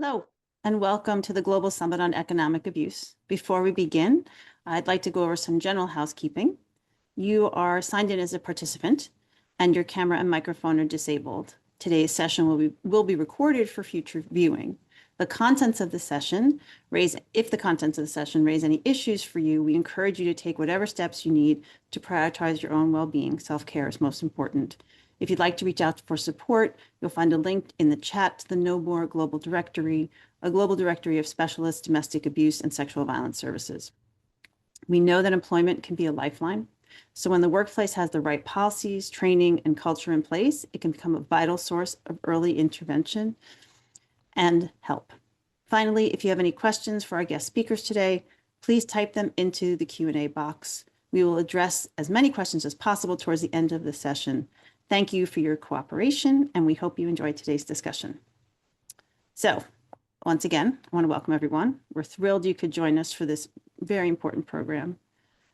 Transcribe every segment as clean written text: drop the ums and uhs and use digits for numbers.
Hello, and welcome to the Global Summit on Economic Abuse. Before we begin, I'd like to go over some general housekeeping. You are signed in as a participant, and your camera and microphone are disabled. Today's session will be recorded for future viewing. The contents of the session if the contents of the session raise any issues for you, we encourage you to take whatever steps you need to prioritize your own well-being. Self-care is most important. If you'd like to reach out for support, you'll find a link in the chat to the No More Global Directory, a global directory of specialist domestic abuse and sexual violence services. We know that employment can be a lifeline. So when the workplace has the right policies, training, and culture in place, it can become a vital source of early intervention and help. Finally, if you have any questions for our guest speakers today, please type them into the Q&A box. We will address as many questions as possible towards the end of the session. Thank you for your cooperation, and we hope you enjoyed today's discussion. So, once again, I want to welcome everyone. We're thrilled you could join us for this very important program.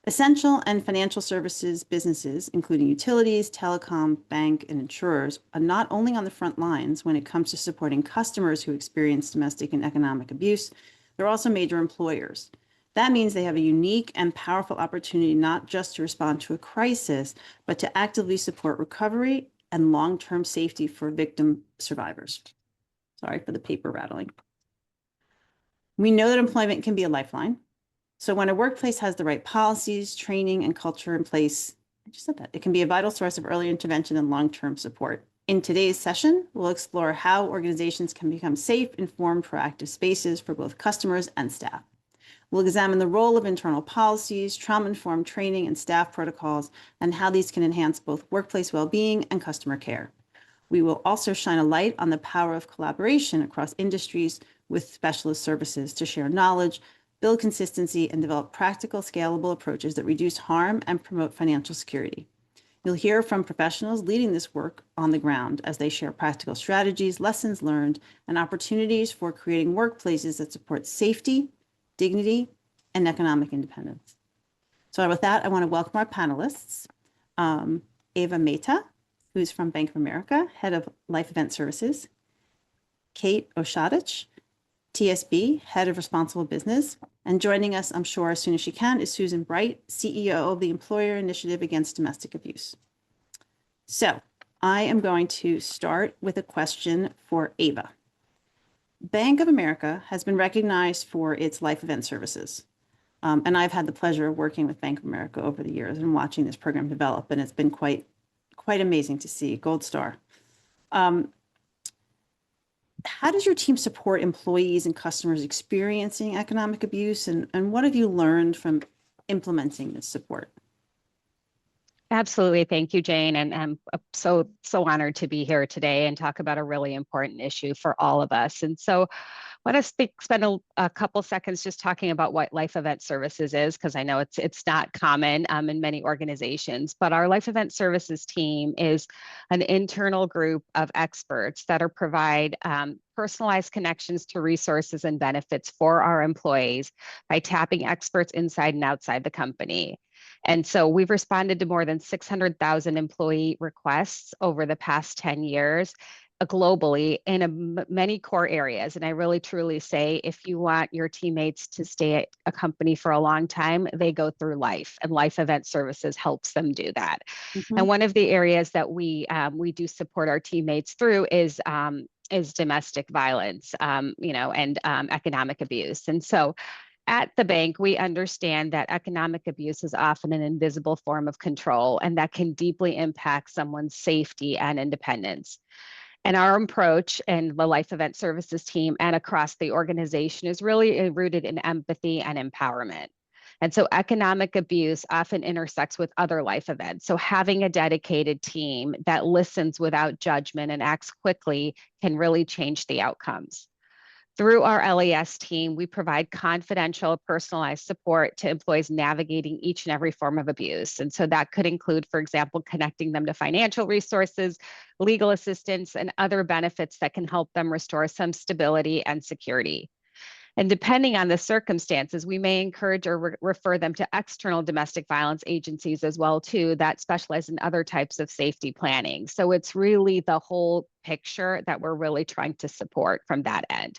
Essential and financial services businesses, including utilities, telecom, bank, and insurers, are not only on the front lines when it comes to supporting customers who experience domestic and economic abuse, they're also major employers. That means they have a unique and powerful opportunity not just to respond to a crisis, but to actively support recovery and long-term safety for victim survivors. Sorry for the paper rattling. We know that employment can be a lifeline. So when a workplace has the right policies, training, and culture in place, I just said that, it can be a vital source of early intervention and long-term support. In today's session, we'll explore how organizations can become safe, informed, proactive spaces for both customers and staff. We'll examine the role of internal policies, trauma-informed training, and staff protocols, and how these can enhance both workplace well-being and customer care. We will also shine a light on the power of collaboration across industries with specialist services to share knowledge, build consistency, and develop practical, scalable approaches that reduce harm and promote financial security. You'll hear from professionals leading this work on the ground as they share practical strategies, lessons learned, and opportunities for creating workplaces that support safety, dignity, and economic independence. So with that, I want to welcome our panelists. Ava Mehta, who's from Bank of America, Head of Life Event Services. Kate Oshadich, TSB, Head of Responsible Business. And joining us, I'm sure, as soon as she can, is Susan Bright, CEO of the Employer Initiative Against Domestic Abuse. So I am going to start with a question for Ava. Bank of America has been recognized for its life event services. And I've had the pleasure of working with Bank of America over the years and watching this program develop, and it's been quite amazing to see. Gold star. How does your team support employees and customers experiencing economic abuse, and what have you learned from implementing this support? Absolutely. Thank you, Jane. And I'm so honored to be here today and talk about a really important issue for all of us. And so I want to spend a couple seconds just talking about what Life Event Services is, because I know it's not common in many organizations, but our Life Event Services team is an internal group of experts that provide personalized connections to resources and benefits for our employees by tapping experts inside and outside the company. And so we've responded to more than 600,000 employee requests over the past 10 years globally in many core areas. And I really truly say, if you want your teammates to stay at a company for a long time, they go through life, and Life Event Services helps them do that. Mm-hmm. And one of the areas that we do support our teammates through is domestic violence, and economic abuse. And so at the bank, we understand that economic abuse is often an invisible form of control, and that can deeply impact someone's safety and independence. And our approach in the Life Event Services team and across the organization is really rooted in empathy and empowerment. And so economic abuse often intersects with other life events. So having a dedicated team that listens without judgment and acts quickly can really change the outcomes. Through our LES team, we provide confidential, personalized support to employees navigating each and every form of abuse. And so that could include, for example, connecting them to financial resources, legal assistance, and other benefits that can help them restore some stability and security. And depending on the circumstances, we may encourage or refer them to external domestic violence agencies as well, too, that specialize in other types of safety planning. So it's really the whole picture that we're really trying to support from that end.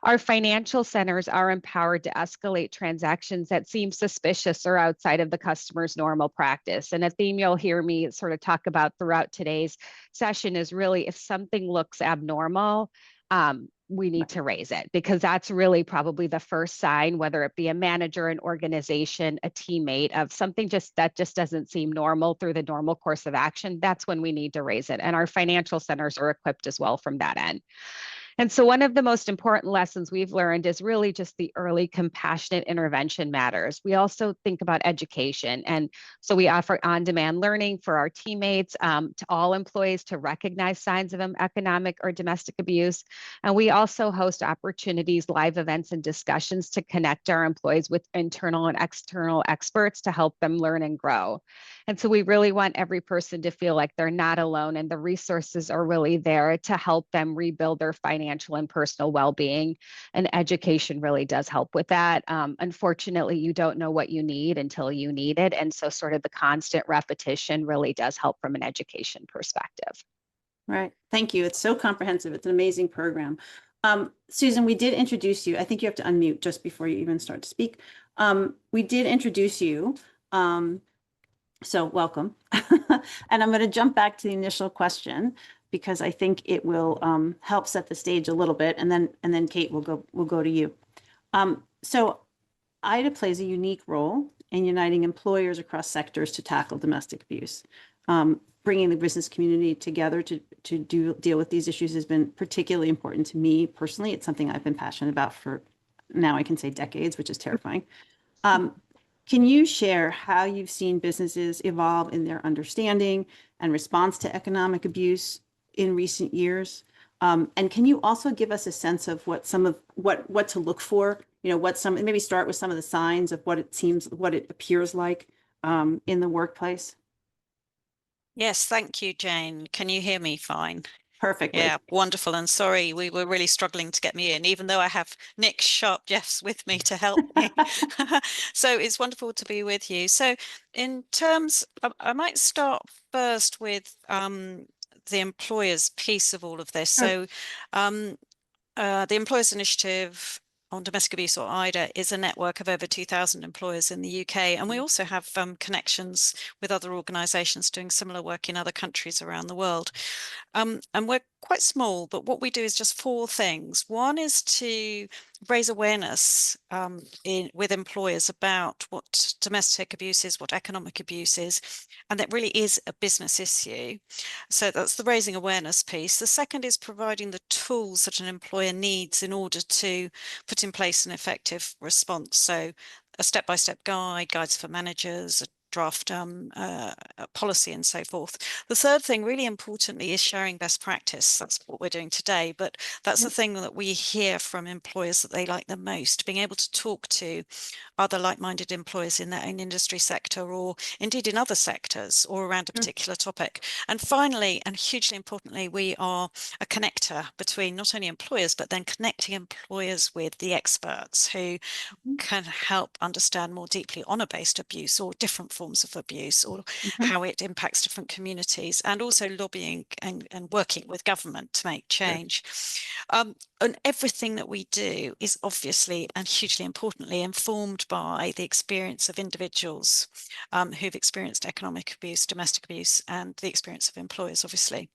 Our financial centers are empowered to escalate transactions that seem suspicious or outside of the customer's normal practice. And a theme you'll hear me sort of talk about throughout today's session is really if something looks abnormal, we need to raise it, because that's really probably the first sign, whether it be a manager, an organization, a teammate, of something that just doesn't seem normal through the normal course of action. That's when we need to raise it. And our financial centers are equipped as well from that end. And so one of the most important lessons we've learned is really just the early compassionate intervention matters. We also think about education. And so we offer on-demand learning for our teammates, to all employees, to recognize signs of economic or domestic abuse. And we also host opportunities, live events, and discussions to connect our employees with internal and external experts to help them learn and grow. And so we really want every person to feel like they're not alone, and the resources are really there to help them rebuild their financial and personal well-being. And education really does help with that. Unfortunately, you don't know what you need until you need it. And so sort of the constant repetition really does help from an education perspective. Right. Thank you. It's so comprehensive. It's an amazing program. Susan, we did introduce you. I think you have to unmute just before you even start to speak. We did introduce you. So welcome. And I'm going to jump back to the initial question because I think it will help set the stage a little bit, and then Kate will go to you. So IDA plays a unique role in uniting employers across sectors to tackle domestic abuse. Bringing the business community together to deal with these issues has been particularly important to me personally. It's something I've been passionate about for, now I can say, decades, which is terrifying. Can you share how you've seen businesses evolve in their understanding and response to economic abuse in recent years? And can you also give us a sense of what to look for? You know, maybe start with some of the signs of what it appears like in the workplace. Yes, thank you, Jane. Can you hear me fine? Perfectly. Yeah, wonderful. And sorry, we were really struggling to get me in, even though I have Nick Sharp Jeffs with me to help me. So it's wonderful to be with you. So in terms, I might start first with the employers piece of all of this. Sure. So the Employers Initiative on Domestic Abuse, or IDA, is a network of over 2,000 employers in the UK. And we also have connections with other organisations doing similar work in other countries around the world. And we're quite small, but what we do is just four things. One is to raise awareness with employers about what domestic abuse is, what economic abuse is, and that really is a business issue. So that's the raising awareness piece. The second is providing the tools that an employer needs in order to put in place an effective response. So a step-by-step guide, guides for managers, a draft policy, and so forth. The third thing, really importantly, is sharing best practice. That's what we're doing today, but that's the thing that we hear from employers that they like the most, being able to talk to other like-minded employers in their own industry sector, or indeed in other sectors, or around a particular topic. And finally, and hugely importantly, we are a connector between not only employers, but then connecting employers with the experts who can help understand more deeply honor-based abuse or different forms of abuse, or how it impacts different communities, and also lobbying and working with government to make change. And everything that we do is obviously and hugely importantly informed by the experience of individuals who've experienced economic abuse, domestic abuse, and the experience of employers, obviously.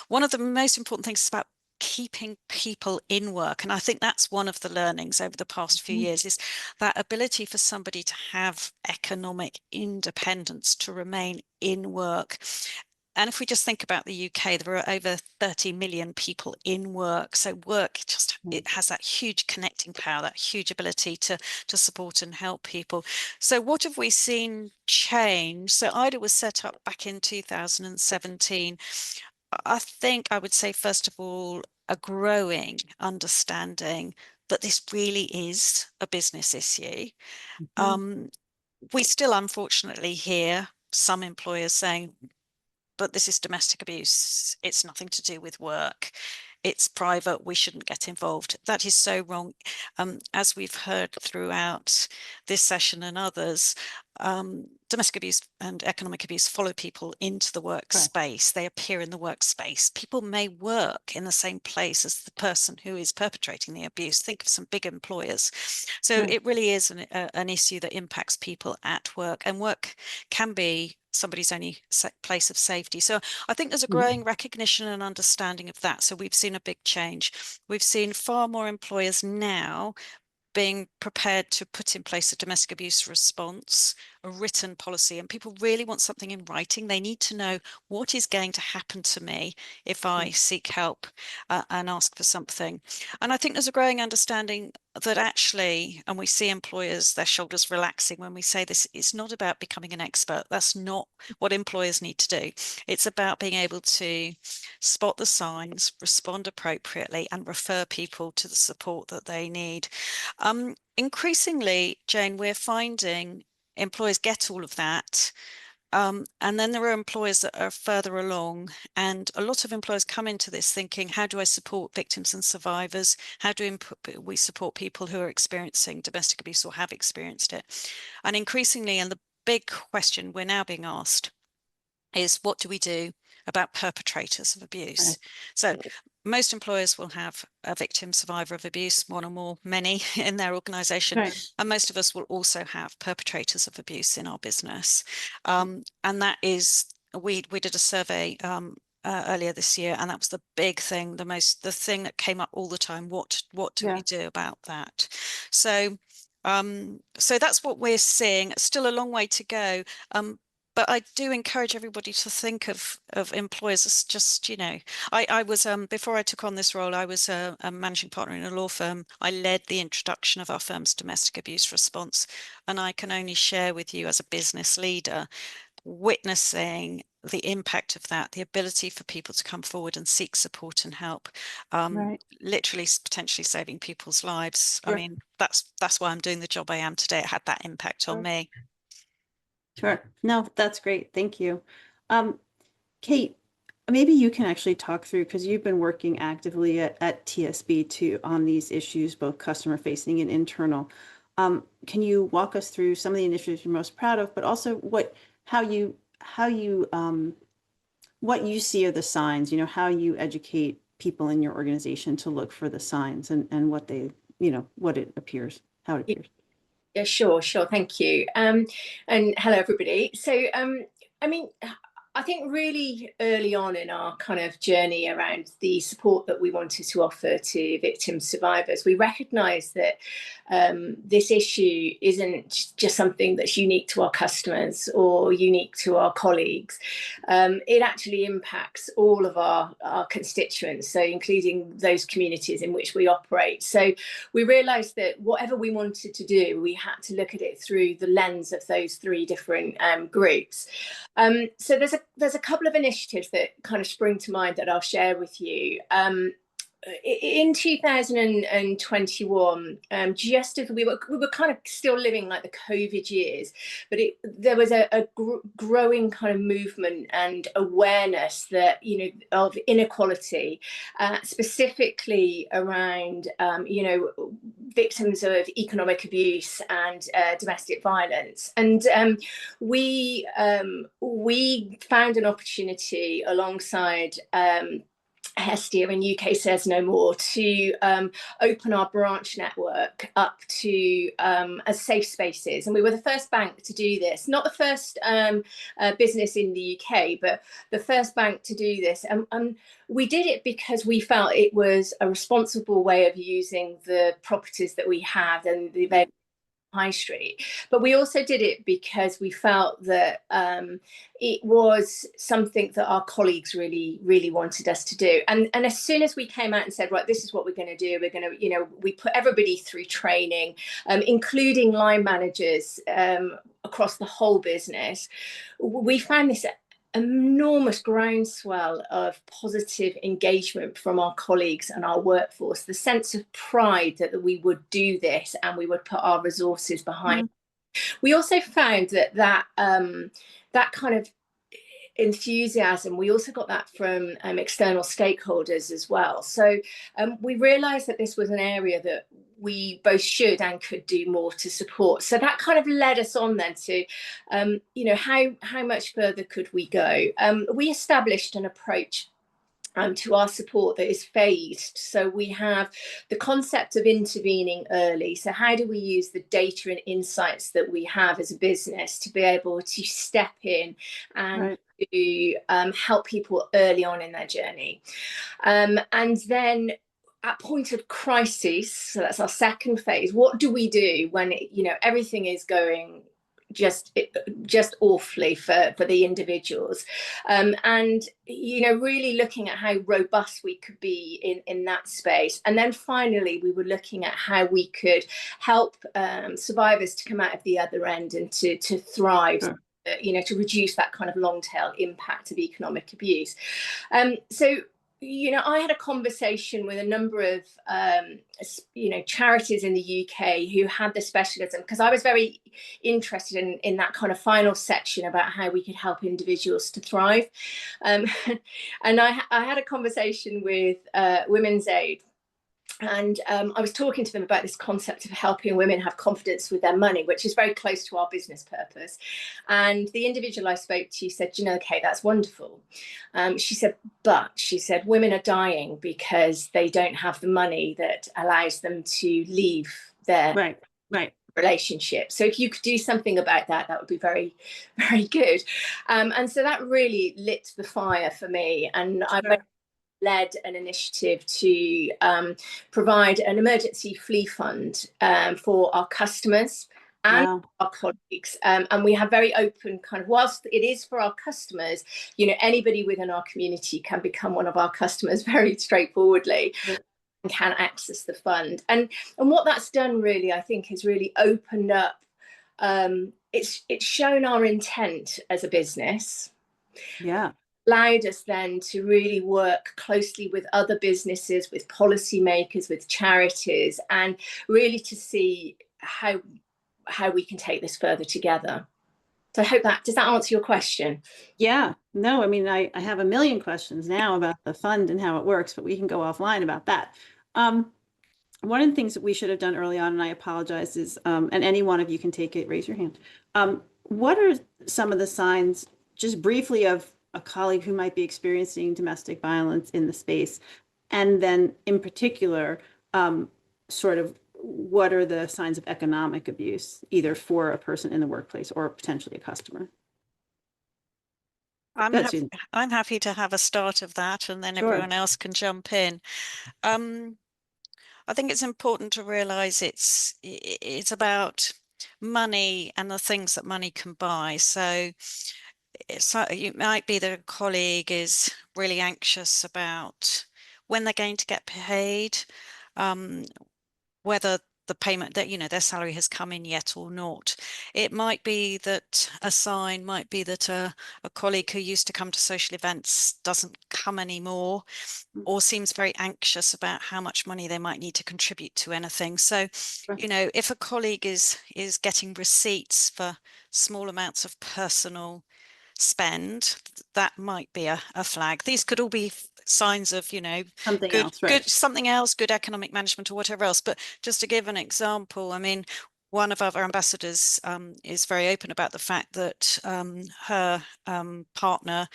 One of the most important things is about keeping people in work. And I think that's one of the learnings over the past few years, is that ability for somebody to have economic independence, to remain in work. And if we just think about the UK, there are over 30 million people in work. So work just, it has that huge connecting power, that huge ability to support and help people. So what have we seen change? So IDA was set up back in 2017. I think I would say, first of all, a growing understanding that this really is a business issue. We still unfortunately hear some employers saying, but this is domestic abuse. It's nothing to do with work. It's private. We shouldn't get involved. That is so wrong. As we've heard throughout this session and others, domestic abuse and economic abuse follow people into the workspace. They appear in the workspace. People may work in the same place as the person who is perpetrating the abuse. Think of some big employers. So it really is an issue that impacts people at work, and work can be somebody's only place of safety. So I think there's a growing recognition and understanding of that. So we've seen a big change. We've seen far more employers now being prepared to put in place a domestic abuse response, a written policy, and people really want something in writing. They need to know what is going to happen to me if I seek help and ask for something. And I think there's a growing understanding that actually, and we see employers, their shoulders relaxing when we say this, it's not about becoming an expert. That's not what employers need to do. It's about being able to spot the signs, respond appropriately, and refer people to the support that they need. Increasingly, Jane, we're finding employers get all of that. And then there are employers that are further along, and a lot of employers come into this thinking, how do I support victims and survivors? How do we support people who are experiencing domestic abuse or have experienced it? And increasingly, and the big question we're now being asked is, what do we do about perpetrators of abuse? So most employers will have a victim survivor of abuse, one or more, many in their organization. And most of us will also have perpetrators of abuse in our business. And that is, we did a survey earlier this year, and that was the big thing, the thing that came up all the time. What do we do about that? So that's what we're seeing. Still a long way to go. But I do encourage everybody to think of employers as just, I was, before I took on this role, I was a managing partner in a law firm. I led the introduction of our firm's domestic abuse response. And I can only share with you as a business leader, witnessing the impact of that, the ability for people to come forward and seek support and help, literally potentially saving people's lives. I mean, that's why I'm doing the job I am today. It had that impact on me. Sure. No, that's great. Thank you. Kate, maybe you can actually talk through, because you've been working actively at TSB too on these issues, both customer facing and internal. Can you walk us through some of the initiatives you're most proud of, but also what you see are the signs, how you educate people in your organization to look for the signs and what they, what it appears, how it appears. Yeah, sure. Thank you. And hello, everybody. So, I mean, I think really early on in our kind of journey around the support that we wanted to offer to victim survivors, we recognised that this issue isn't just something that's unique to our customers or unique to our colleagues. It actually impacts all of our constituents, so including those communities in which we operate. So we realised that whatever we wanted to do, we had to look at it through the lens of those three different groups. So there's a couple of initiatives that kind of spring to mind that I'll share with you. In 2021, just as we were kind of still living like the COVID years, but there was a growing kind of movement and awareness that, of inequality, specifically around, victims of economic abuse and domestic violence. And we found an opportunity alongside Hestia and UK Says No More to open our branch network up to as safe spaces. And we were the first bank to do this, not the first business in the UK, but the first bank to do this. And we did it because we felt it was a responsible way of using the properties that we had and the available High Street. But we also did it because we felt that it was something that our colleagues really wanted us to do. And as soon as we came out and said, right, this is what we're going to do, we're going to, we put everybody through training, including line managers across the whole business, we found this enormous groundswell of positive engagement from our colleagues and our workforce, the sense of pride that we would do this and we would put our resources behind. We also found that kind of enthusiasm, we also got that from external stakeholders as well. So we realized that this was an area that we both should and could do more to support. So that kind of led us on then to, how much further could we go? We established an approach to our support that is phased. So we have the concept of intervening early. So how do we use the data and insights that we have as a business to be able to step in and to help people early on in their journey? And then at point of crisis, so that's our second phase, what do we do when everything is going just awfully for the individuals, and really looking at how robust we could be in that space. And then finally we were looking at how we could help survivors to come out of the other end and to thrive. Sure. To reduce that kind of long tail impact of economic abuse. So I had a conversation with a number of, charities in the UK who had the specialism, because I was very interested in that kind of final section about how we could help individuals to thrive. And I had a conversation with Women's Aid. And I was talking to them about this concept of helping women have confidence with their money, which is very close to our business purpose. And the individual I spoke to said, okay, that's wonderful. She said, women are dying because they don't have the money that allows them to leave their relationship. So if you could do something about that, that would be very, very good. And so that really lit the fire for me. And I led an initiative to provide an emergency flee fund for our customers and our colleagues. And we have very open kind of, whilst it is for our customers, anybody within our community can become one of our customers very straightforwardly. And can access the fund. And what that's done really, I think, is really opened up, it's shown our intent as a business. Yeah. Allowed us then to really work closely with other businesses, with policymakers, with charities, and really to see how we can take this further together. So I hope does that answer your question? Yeah, no, I mean, I have a million questions now about the fund and how it works, but we can go offline about that. One of the things that we should have done early on, and I apologize, is, and any one of you can take it, raise your hand. What are some of the signs, just briefly, of a colleague who might be experiencing domestic violence in the space? And then in particular, sort of what are the signs of economic abuse, either for a person in the workplace or potentially a customer? I'm happy to have a start of that, and then everyone else can jump in. I think it's important to realize it's about money and the things that money can buy. So it might be that a colleague is really anxious about when they're going to get paid, whether the payment that, their salary has come in yet or not. It might be that a sign might be that a colleague who used to come to social events doesn't come anymore, or seems very anxious about how much money they might need to contribute to anything. So, if a colleague is getting receipts for small amounts of personal spend, that might be a flag. These could all be signs of, something else, good economic management or whatever else. But just to give an example, I mean, one of our ambassadors is very open about the fact that her partner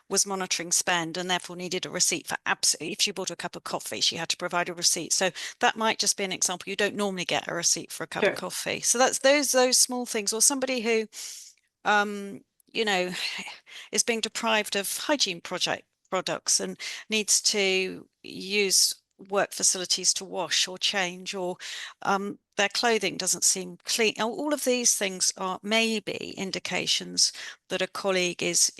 was monitoring spend and therefore needed a receipt for absolutely, if she bought a cup of coffee, she had to provide a receipt. So that might just be an example. You don't normally get a receipt for a cup of coffee. So that's those small things. Or somebody who is being deprived of hygiene products and needs to use work facilities to wash or change, or their clothing doesn't seem clean. All of these things are maybe indications that a colleague is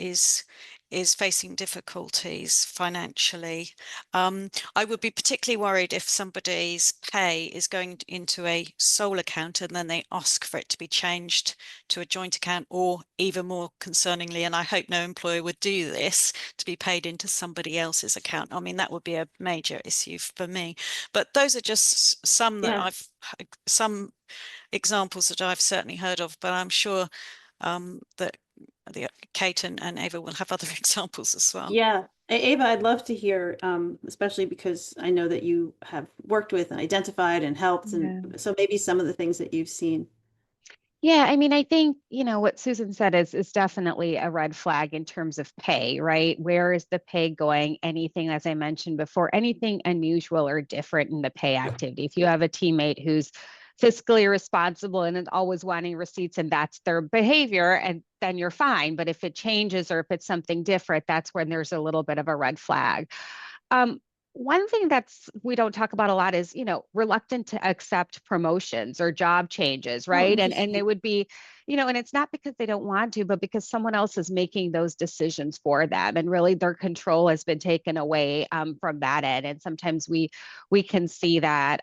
facing difficulties financially. I would be particularly worried if somebody's pay is going into a sole account and then they ask for it to be changed to a joint account, or even more concerningly, and I hope no employer would do this, to be paid into somebody else's account. I mean, that would be a major issue for me. But those are just some that some examples that I've certainly heard of, but I'm sure that Kate and Ava will have other examples as well. Yeah, Ava, I'd love to hear, especially because I know that you have worked with and identified and helped, and so maybe some of the things that you've seen. Yeah, I mean, I think, what Susan said is definitely a red flag in terms of pay, right? Where is the pay going? Anything, as I mentioned before, anything unusual or different in the pay activity. If you have a teammate who's fiscally responsible and is always wanting receipts and that's their behavior, and then you're fine. But if it changes or if it's something different, that's when there's a little bit of a red flag. Um, One thing that's we don't talk about a lot is, reluctant to accept promotions or job changes, Oh, right? And interesting. it would be, and it's not because they don't want to, but because someone else is making those decisions for them, and really their control has been taken away from that end. And sometimes we can see that.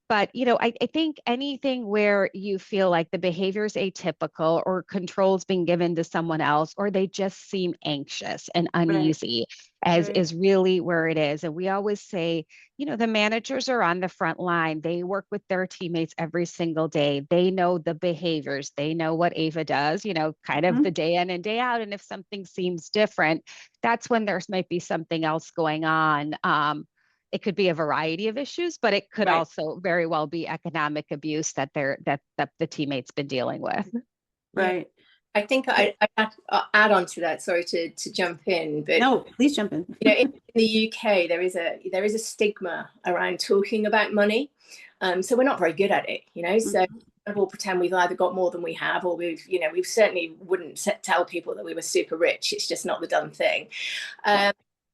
But I think anything where you feel like the behavior is atypical or control's being given to someone else, or they just seem anxious and Right, uneasy, as right, is really where it is. And we always say, the managers are on the front line. They work with their teammates every single day. They know the behaviors. They know what Ava does, kind of the Mhm. day in and day out. And if something seems different, that's when there's might be something else going on. It could be a variety of issues, but it could Right, also very well be economic abuse that the teammate's been dealing with. Yeah, right. I think I add on to that. Sorry to jump in, but No, please jump in. in the UK there is a stigma around talking about money, so we're not very good at it. So Mhm. we'll pretend we've either got more than we have, or we've certainly wouldn't tell people that we were super rich. It's just not the done thing.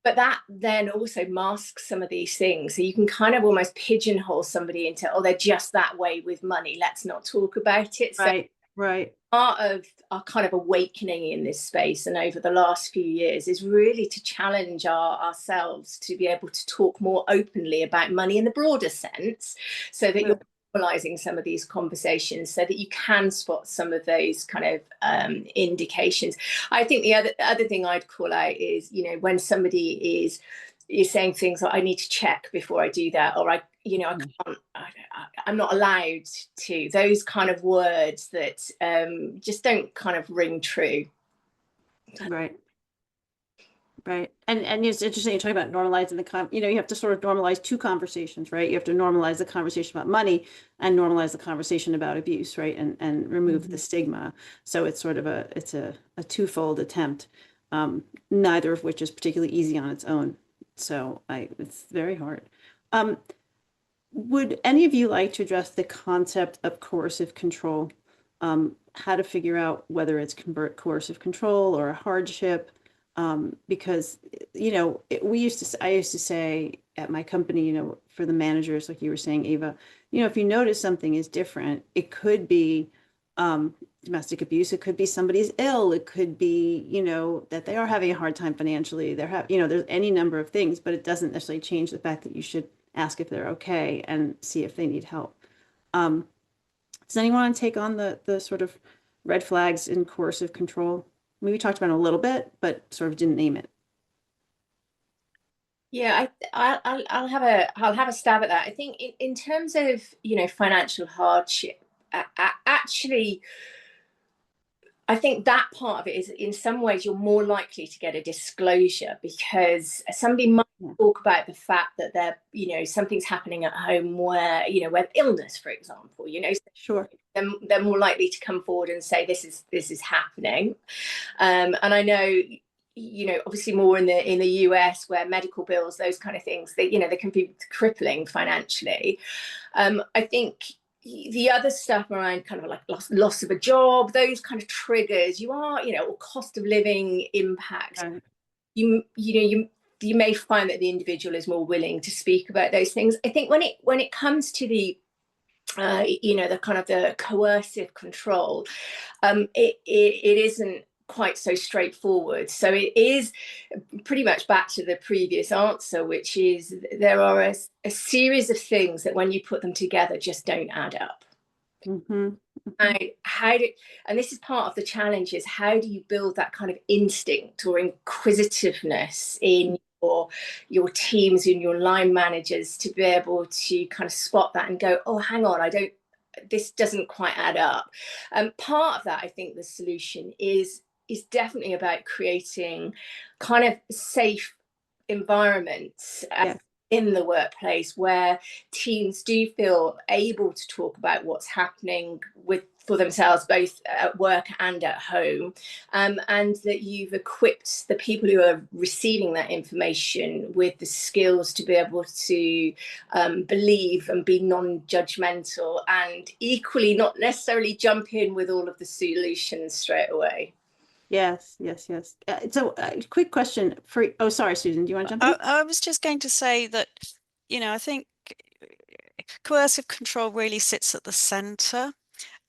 But that then also masks some of these things. So you can kind of almost pigeonhole somebody into, oh, they're just that way with money, let's not talk about it. So Right, right, part of our kind of awakening in this space and over the last few years is really to challenge ourselves to be able to talk more openly about money in the broader sense, so that you're right. normalizing some of these conversations so that you can spot some of those kind of indications. I think the other thing I'd call out is, when somebody is saying things like, I need to check before I do that, or I can't, I'm not allowed to, those kind of words that just don't kind of ring true. Right. Right. And it's interesting you talk about normalizing you have to sort of normalize two conversations, right? You have to normalize the conversation about money and normalize the conversation about abuse, right? And remove the stigma. So it's sort of a twofold attempt, neither of which is particularly easy on its own. So it's very hard. Um, would any of you like to address the concept of coercive control? How to figure out whether it's coercive control or a hardship? Because I used to say at my company, for the managers, like you were saying, Ava, if you notice something is different, it could be domestic abuse, it could be somebody's ill, it could be, that they are having a hard time financially. There's any number of things, but it doesn't necessarily change the fact that you should ask if they're okay and see if they need help. Um, does anyone want to take on the sort of red flags in coercive control? We talked about it a little bit, but sort of didn't name it. Yeah, I'll have a stab at that. I think in terms of financial hardship, actually, I think that part of it is, in some ways, you're more likely to get a disclosure, because somebody might talk about the fact that something's happening at home where, where illness, for example, Sure. they're more likely to come forward and say this is happening. And I know, obviously more in the US, where medical bills, those kind of things, they can be crippling financially. I think the other stuff around kind of like loss of a job, those kind of triggers, or cost of living impacts, Right. you may find that the individual is more willing to speak about those things. I think when it comes to the the kind of the coercive control, it isn't quite so straightforward. So it is pretty much back to the previous answer, which is there are a series of things that when you put them together just don't add up. Mm-hmm. And this is part of the challenge, is how do you build that kind of instinct or inquisitiveness in your teams and your line managers to be able to kind of spot that and go, oh, hang on, this doesn't quite add up. Part of that, I think the solution is is definitely about creating kind of safe environments in the workplace where teams do feel able to talk about what's happening for themselves, both at work and at home, and that you've equipped the people who are receiving that information with the skills to be able to believe and be non-judgmental, and equally not necessarily jump in with all of the solutions straight away. Yes. So quick question for, oh, sorry, Susan, do you want to jump in? I was just going to say that, I think coercive control really sits at the center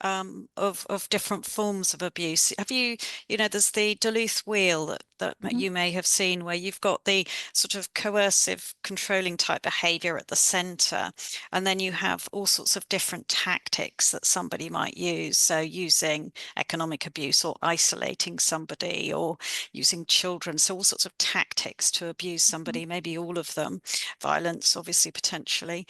of different forms of abuse. Have there's the Duluth wheel that you may have seen, where you've got the sort of coercive controlling type behavior at the center, and then you have all sorts of different tactics that somebody might use. So using economic abuse, or isolating somebody, or using children. So all sorts of tactics to abuse somebody, maybe all of them, violence, obviously, potentially.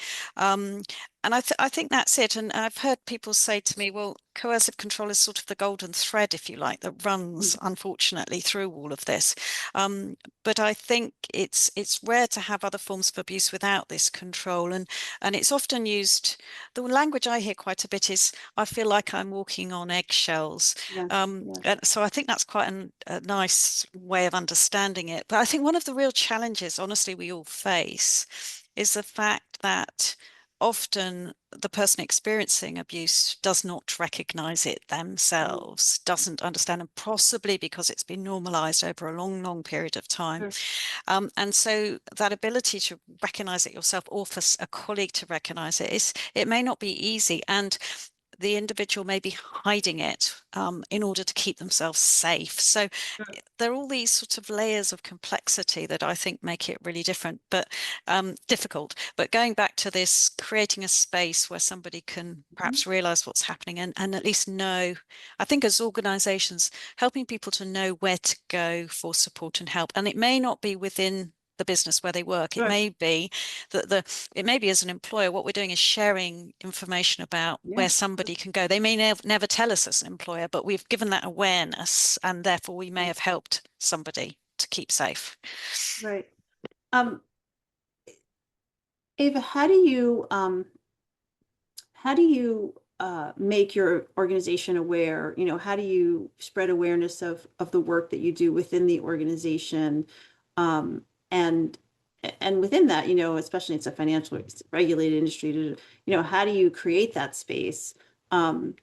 And I think that's it. And I've heard people say to me, well, coercive control is sort of the golden thread, if you like, that runs, unfortunately, through all of this. But I think it's rare to have other forms of abuse without this control. And it's often used, the language I hear quite a bit is, I feel like I'm walking on eggshells. And so I think that's quite a nice way of understanding it. But I think one of the real challenges, honestly, we all face is the fact that often the person experiencing abuse does not recognize it themselves, doesn't understand, and possibly because it's been normalized over a long, long period of time. And so that ability to recognize it yourself, or for a colleague to recognize it may not be easy. And the individual may be hiding it in order to keep themselves safe. So there are all these sort of layers of complexity that I think make it really difficult. But going back to this, creating a space where somebody can perhaps realize what's happening and at least know, I think as organizations, helping people to know where to go for support and help. And it may not be within the business where they work. It may be that it may be as an employer, what we're doing is sharing information about where somebody can go. They may never tell us as an employer, but we've given that awareness, and therefore we may have helped somebody to keep safe. Right. Ava, how do you make your organization aware? How do you spread awareness of the work that you do within the organization? And within that, especially it's a financial regulated industry, how do you create that space? And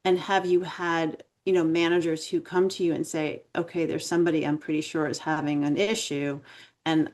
have you had, managers who come to you and say, okay, there's somebody I'm pretty sure is having an issue, and,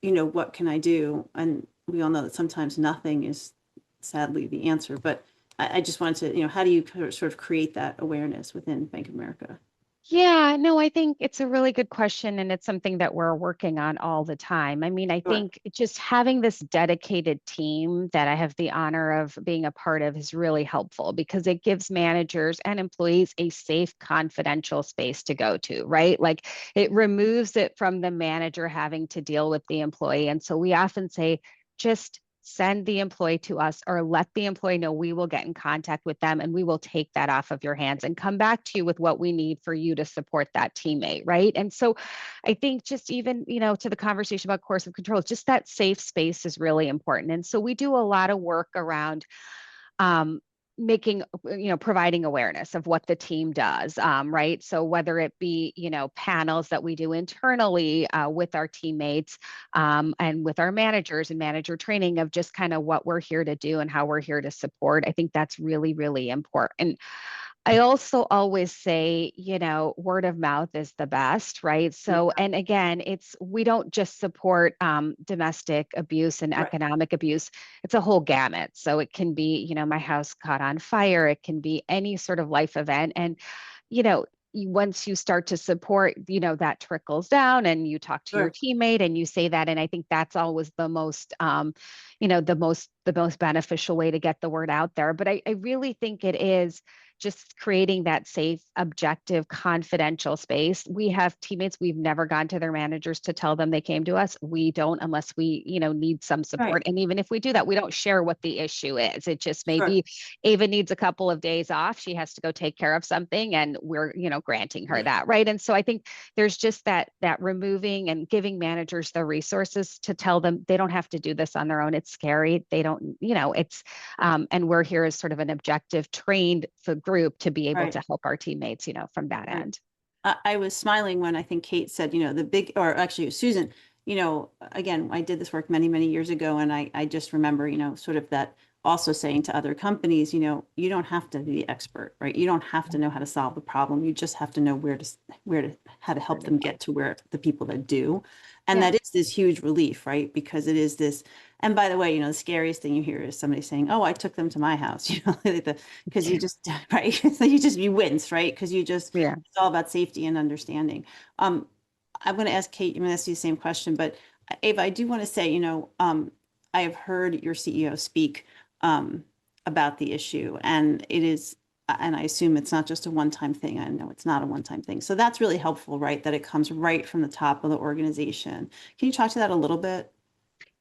what can I do? And we all know that sometimes nothing is sadly the answer, but I just wanted to, how do you sort of create that awareness within Bank of America? Yeah, no, I think it's a really good question, and it's something that we're working on all the time. I mean, I think just having this dedicated team that I have the honor of being a part of is really helpful, because it gives managers and employees a safe, confidential space to go to, right? Like, it removes it from the manager having to deal with the employee. And so we often say, just send the employee to us, or let the employee know. We will get in contact with them, and we will take that off of your hands and come back to you with what we need for you to support that teammate, right? And so I think just even, to the conversation about coercive control, just that safe space is really important. And so we do a lot of work around providing awareness of what the team does, right? So whether it be, panels that we do internally with our teammates and with our managers, and manager training of just kind of what we're here to do and how we're here to support, I think that's really, really important. I also always say, word of mouth is the best, right? So, and again, we don't just support domestic abuse and economic abuse. It's a whole gamut. So it can be, my house caught on fire. It can be any sort of life event. And, once you start to support, that trickles down, and you talk to your teammate and you say that. And I think that's always the most, the most beneficial way to get the word out there. But I really think it is just creating that safe, objective, confidential space. We have teammates, we've never gone to their managers to tell them they came to us. We don't unless we, need some support. Right. And even if we do that, we don't share what the issue is. It just Sure. maybe Ava needs a couple of days off. She has to go take care of something and we're, granting her that. Right. And so I think there's just that removing and giving managers the resources to tell them they don't have to do this on their own. It's scary. They don't, it's, and we're here as sort of an objective, trained group to be able Right. to help our teammates, from that Right. end. I was smiling when I think Kate said, or actually it was Susan, again, I did this work many, many years ago, and I just remember, sort of that also saying to other companies, you don't have to be the expert, right? You don't have to know how to solve the problem. You just have to know how to help them get to where the people that do. And Yeah. that is this huge relief, right? Because it is this, and by the way, the scariest thing you hear is somebody saying, "Oh, I took them to my house," because you just, right? So you wince, right? Because Yeah. it's all about safety and understanding. I'm going to ask Kate, I'm going to ask you the same question, but Ava, I do want to say, I have heard your CEO speak about the issue, and and I assume it's not just a one-time thing. I know it's not a one-time thing. So that's really helpful, right? That it comes right from the top of the organization. Can you talk to that a little bit?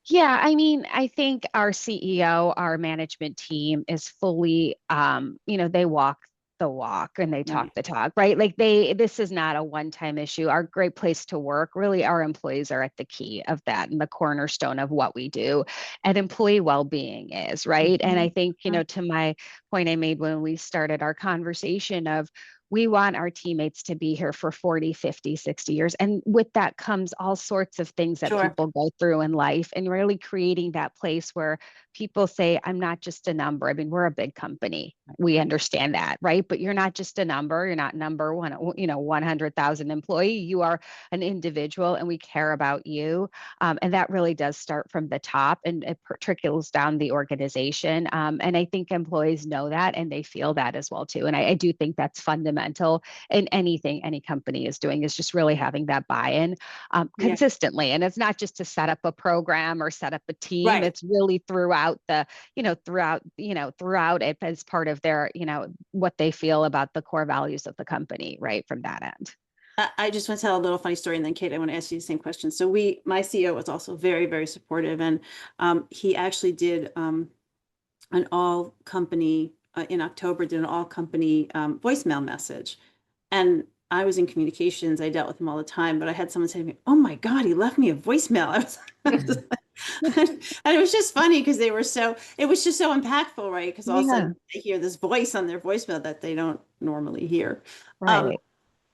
Yeah, I mean, I think our CEO, our management team is fully, they walk the walk and they talk Right. the talk, right? Like this is not a one-time issue. Our great place to work, really, our employees are at the key of that and the cornerstone of what we do. And employee well-being is, right? And I think, to my point I made when we started our conversation of, we want our teammates to be here for 40, 50, 60 years. And with that comes all sorts of things that Sure. people go through in life, and really creating that place where people say, I'm not just a number. I mean, we're a big company. We understand that, right? But you're not just a number. You're not number one, 100,000 employee. You are an individual and we care about you. And that really does start from the top and it trickles down the organization. And I think employees know that and they feel that as well too. And I do think that's fundamental in anything any company is doing, is just really having that buy-in Yeah. consistently. And it's not just to set up a program or set up a team. Right. It's really throughout it as part of their, what they feel about the core values of the company, right, from that end. I just want to tell a little funny story, and then Kate, I want to ask you the same question. So my CEO was also very, very supportive, and he actually did an all company in October, did an all company voicemail message. And I was in communications, I dealt with him all the time, but I had someone say to me, "Oh my God, he left me a voicemail." I was and it was just funny because it was just so impactful, right? Because all of a sudden they hear this voice on their voicemail that they don't normally hear. Right.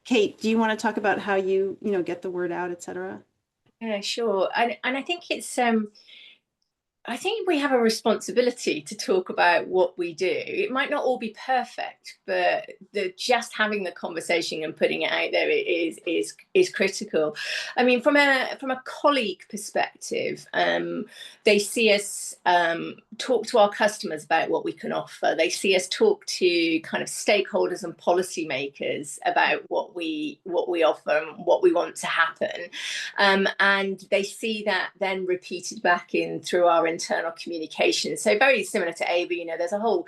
Kate, do you want to talk about how you get the word out, et cetera? Yeah, sure. And I think I think we have a responsibility to talk about what we do. It might not all be perfect, but just having the conversation and putting it out there is critical. I mean, from a colleague perspective, they see us talk to our customers about what we can offer. They see us talk to kind of stakeholders and policymakers about what we offer and what we want to happen, and they see that then repeated back in through our internal communication. So very similar to Ava, there's a whole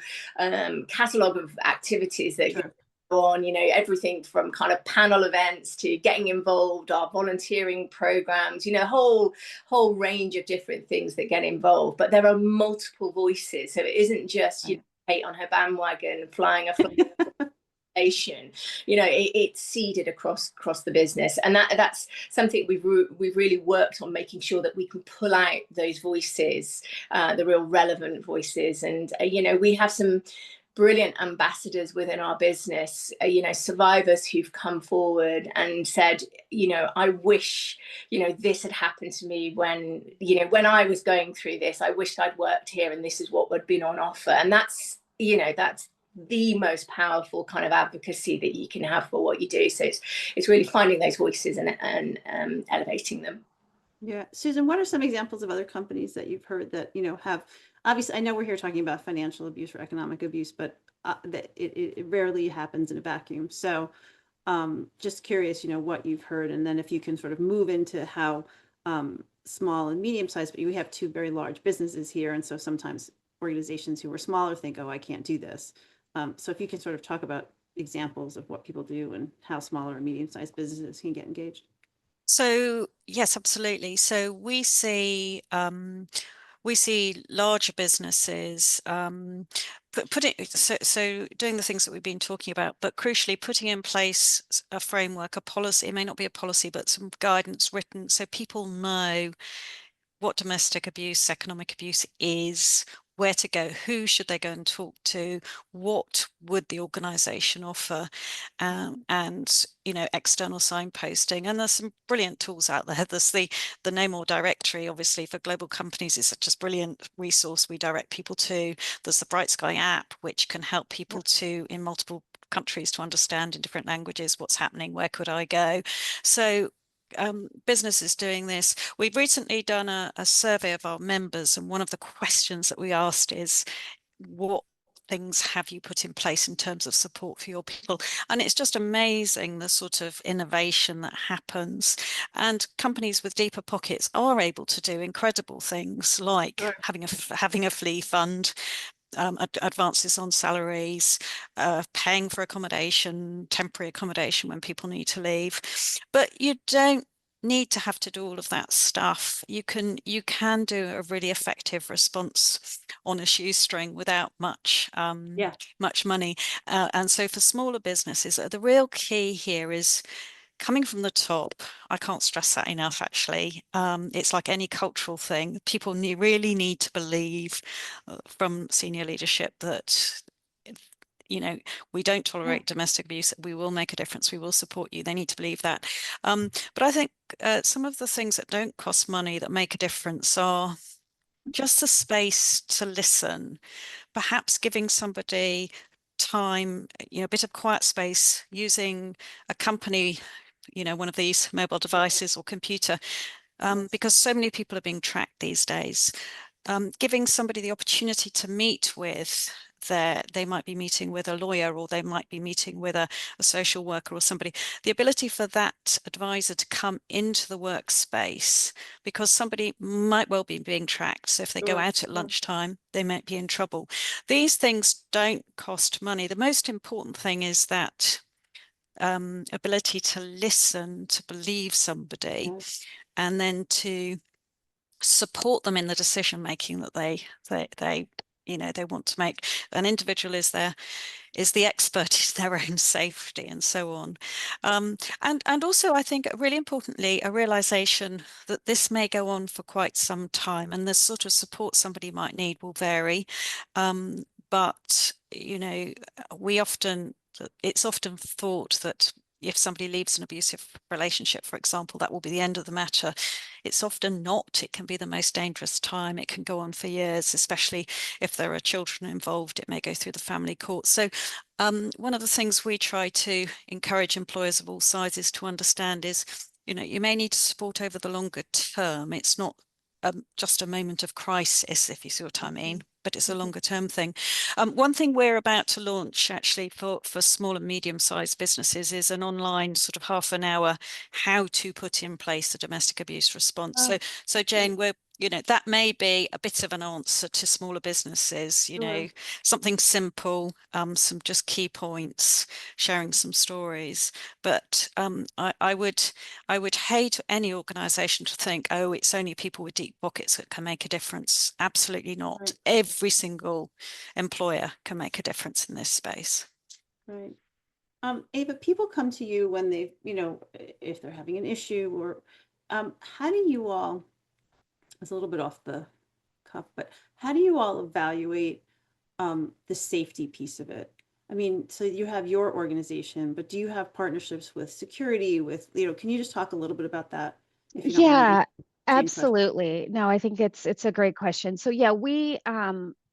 catalogue of activities that Sure. go on, everything from kind of panel events to getting involved, our volunteering programs, whole range of different things that get involved. But there are multiple voices. So it isn't just Kate on her bandwagon flying a flag. It's seeded across the business, and that's something we've really worked on, making sure that we can pull out those voices, the real relevant voices. And we have some brilliant ambassadors within our business, survivors who've come forward and said, I wish this had happened to me when I was going through this. I wished I'd worked here and this is what would been on offer. And that's the most powerful kind of advocacy that you can have for what you do. So it's really finding those voices and elevating them. Yeah. Susan, what are some examples of other companies that you've heard that, have, obviously, I know we're here talking about financial abuse or economic abuse, but that it rarely happens in a vacuum. So just curious, what you've heard, and then if you can sort of move into how small and medium sized, but we have two very large businesses here. And so sometimes organizations who are smaller think, oh, I can't do this. So if you can sort of talk about examples of what people do and how smaller and medium-sized businesses can get engaged. So yes, absolutely. So we see larger businesses so doing the things that we've been talking about, but crucially putting in place a framework, a policy. It may not be a policy, but some guidance written so people know what domestic abuse, economic abuse is, where to go, who should they go and talk to, what would the organization offer, and external signposting. And there's some brilliant tools out there. There's the No More directory, obviously, for global companies is such a brilliant resource we direct people to. There's the Bright Sky app, which can help people to in multiple countries to understand in different languages what's happening, where could I go. So businesses doing this. We've recently done a survey of our members, and one of the questions that we asked is, what things have you put in place in terms of support for your people? And it's just amazing the sort of innovation that happens. And companies with deeper pockets are able to do incredible things like having a flea fund, advances on salaries, paying for accommodation, temporary accommodation when people need to leave. But you don't need to have to do all of that stuff. You can do a really effective response on a shoestring without much money. And so for smaller businesses, the real key here is coming from the top. I can't stress that enough, actually. It's like any cultural thing. People really need to believe from senior leadership that, we don't tolerate domestic abuse. We will make a difference. We will support you. They need to believe that. But I think some of the things that don't cost money that make a difference are just the space to listen, perhaps giving somebody time, a bit of quiet space, using a company, one of these mobile devices or computer, because so many people are being tracked these days. Giving somebody the opportunity to meet with they might be meeting with a lawyer, or they might be meeting with a social worker or somebody, the ability for that advisor to come into the workspace, because somebody might well be being tracked. So if they go out at lunchtime, they might be in trouble. These things don't cost money. The most important thing is that ability to listen, to believe somebody, and then to support them in the decision making that they want to make. An individual is the expert in their own safety, and so on. And also, I think really importantly, a realization that this may go on for quite some time, and the sort of support somebody might need will vary. But it's often thought that if somebody leaves an abusive relationship, for example, that will be the end of the matter. It's often not. It can be the most dangerous time. It can go on for years, especially if there are children involved. It may go through the family court. So one of the things we try to encourage employers of all sizes to understand is, you may need support over the longer term. It's not just a moment of crisis, if you see what I mean, but it's a longer term thing. One thing we're about to launch actually for small and medium sized businesses is an online sort of half an hour how to put in place a domestic abuse response. So Jane, that may be a bit of an answer to smaller businesses, something simple, some just key points, sharing some stories. But I would hate any organization to think, oh, it's only people with deep pockets that can make a difference. Absolutely not. Right. Every single employer can make a difference in this space. Right. Ava, people come to you when they, if they're having an issue, or how do you all, it's a little bit off the cuff, but how do you all evaluate the safety piece of it? I mean, so you have your organization, but do you have partnerships with security, with, can you just talk a little bit about that? If you don't mind, absolutely. No, I think it's a great question. So yeah, we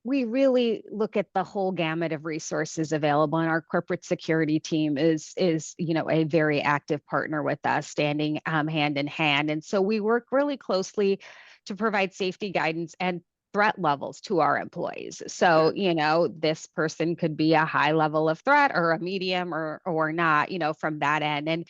really look at the whole gamut of resources available, and our corporate security team is a very active partner with us, standing hand in hand. And so we work really closely to provide safety guidance and threat levels to our employees. So, this person could be a high level of threat or a medium or not, from that end. And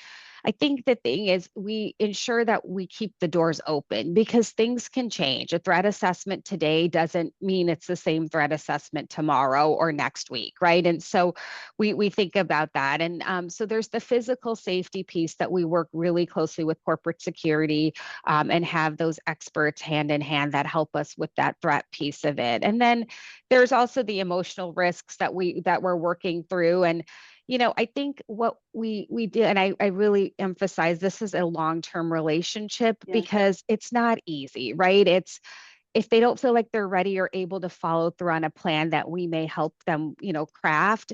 I think the thing is we ensure that we keep the doors open because things can change. A threat assessment today doesn't mean it's the same threat assessment tomorrow or next week, right? And so we think about that. And so there's the physical safety piece that we work really closely with corporate security and have those experts hand in hand that help us with that threat piece of it. And then there's also the emotional risks that we're working through. And I think what we do, and I really emphasize this is a long-term relationship Yeah. because it's not easy, right? It's if they don't feel like they're ready or able to follow through on a plan that we may help them, craft,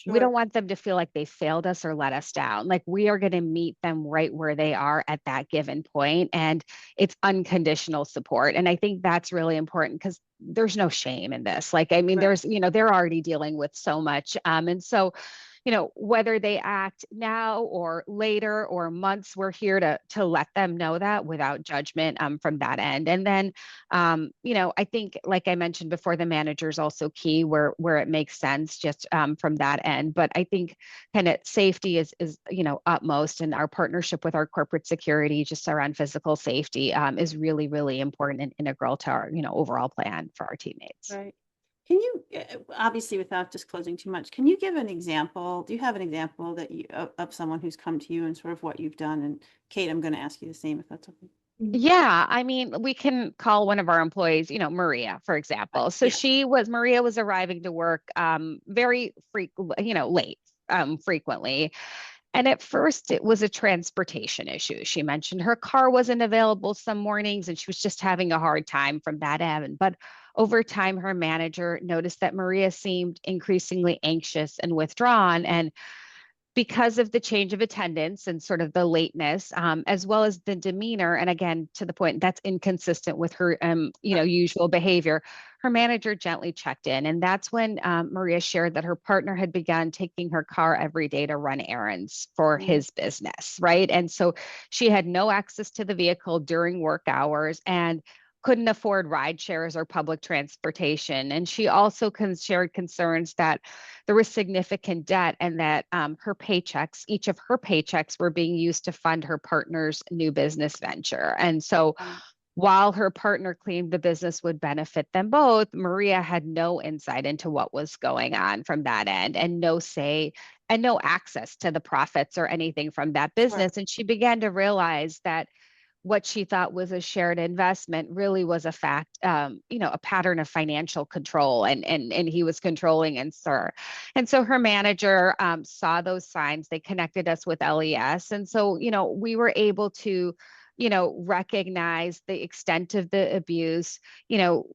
we Sure. don't want them to feel like they failed us or let us down. Like we are going to meet them right where they are at that given point, and it's unconditional support. And I think that's really important because there's no shame in this. Like, I mean, Right. there's, they're already dealing with so much. And so whether they act now or later or months, we're here to let them know that without judgment from that end. And then, I think, like I mentioned before, the manager is also key where it makes sense just from that end. But I think kind of safety is utmost, and our partnership with our corporate security just around physical safety is really, really important and integral to our overall plan for our teammates. Right. Can you, obviously without disclosing too much, can you give an example? Do you have an example that of someone who's come to you and sort of what you've done? And Kate, I'm going to ask you the same if that's okay. Yeah, I mean, we can call one of our employees, Maria, for example. So Yeah. Maria was arriving to work very late frequently. And at first, it was a transportation issue. She mentioned her car wasn't available some mornings and she was just having a hard time from that end. But over time, her manager noticed that Maria seemed increasingly anxious and withdrawn. And because of the change of attendance and sort of the lateness, as well as the demeanor, and again, to the point, that's inconsistent with her, usual behavior. Her manager gently checked in, and that's when Maria shared that her partner had begun taking her car every day to run errands for his business, right? And so she had no access to the vehicle during work hours and couldn't afford ride shares or public transportation. And she also shared concerns that there was significant debt and that each of her paychecks were being used to fund her partner's new business venture. And so while her partner claimed the business would benefit them both, Maria had no insight into what was going on from that end and no say and no access to the profits or anything from that business. And she began to realize that what she thought was a shared investment really was a fact, a pattern of financial control, and he was controlling her. And so her manager saw those signs. They connected us with LES, and so we were able to recognize the extent of the abuse,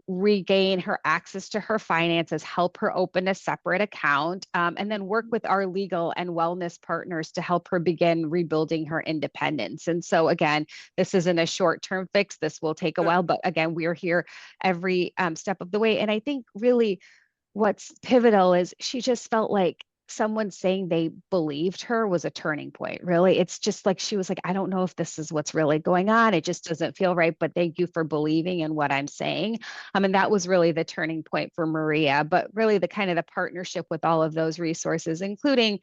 regain her access to her finances, help her open a separate account, and then work with our legal and wellness partners to help her begin rebuilding her independence. And so again, this isn't a short-term fix. This will take a while, but again, we're here every step of the way. And I think really what's pivotal is she just felt like someone saying they believed her was a turning point. Really, it's just like she was like, I don't know if this is what's really going on. It just doesn't feel right, but thank you for believing in what I'm saying. And that was really the turning point for Maria, but really the kind of the partnership with all of those resources, including,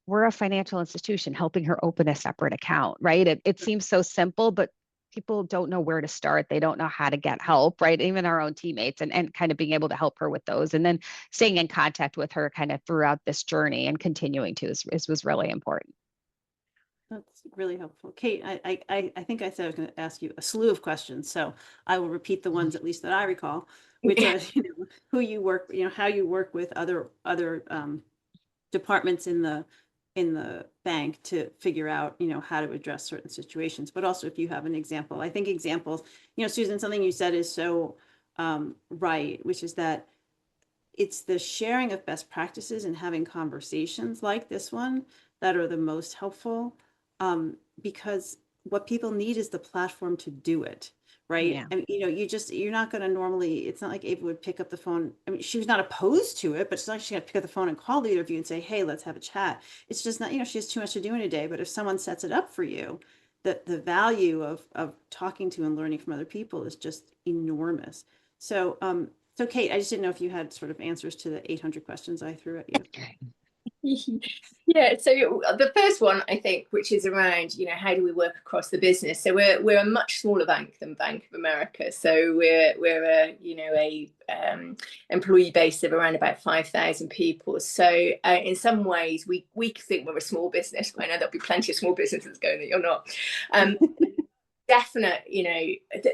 we're a financial institution helping her open a separate account, right? It seems so simple, but people don't know where to start. They don't know how to get help, right? Even our own teammates, and kind of being able to help her with those, and then staying in contact with her kind of throughout this journey and continuing to was really important. That's really helpful. Kate, I think I said I was going to ask you a slew of questions, so I will repeat the ones at least that I recall, which are, who you work, how you work with other departments in the bank to figure out, how to address certain situations, but also if you have an example. I think examples, Susan, something you said is so right, which is that it's the sharing of best practices and having conversations like this one that are the most helpful, because what people need is the platform to do it. Right. Yeah. And, you're not going to normally, it's not like Ava would pick up the phone. I mean, she was not opposed to it, but it's not like she's going to pick up the phone and call either of you and say, hey, let's have a chat. It's just not, she has too much to do in a day. But if someone sets it up for you, the value of talking to and learning from other people is just enormous. So, Kate, I just didn't know if you had sort of answers to the 800 questions I threw at you. Yeah, so the first one, I think, which is around, how do we work across the business? So we're a much smaller bank than Bank of America. So we're a employee base of around about 5,000 people. So in some ways, we think we're a small business. I know there'll be plenty of small businesses going that you're not. Definite,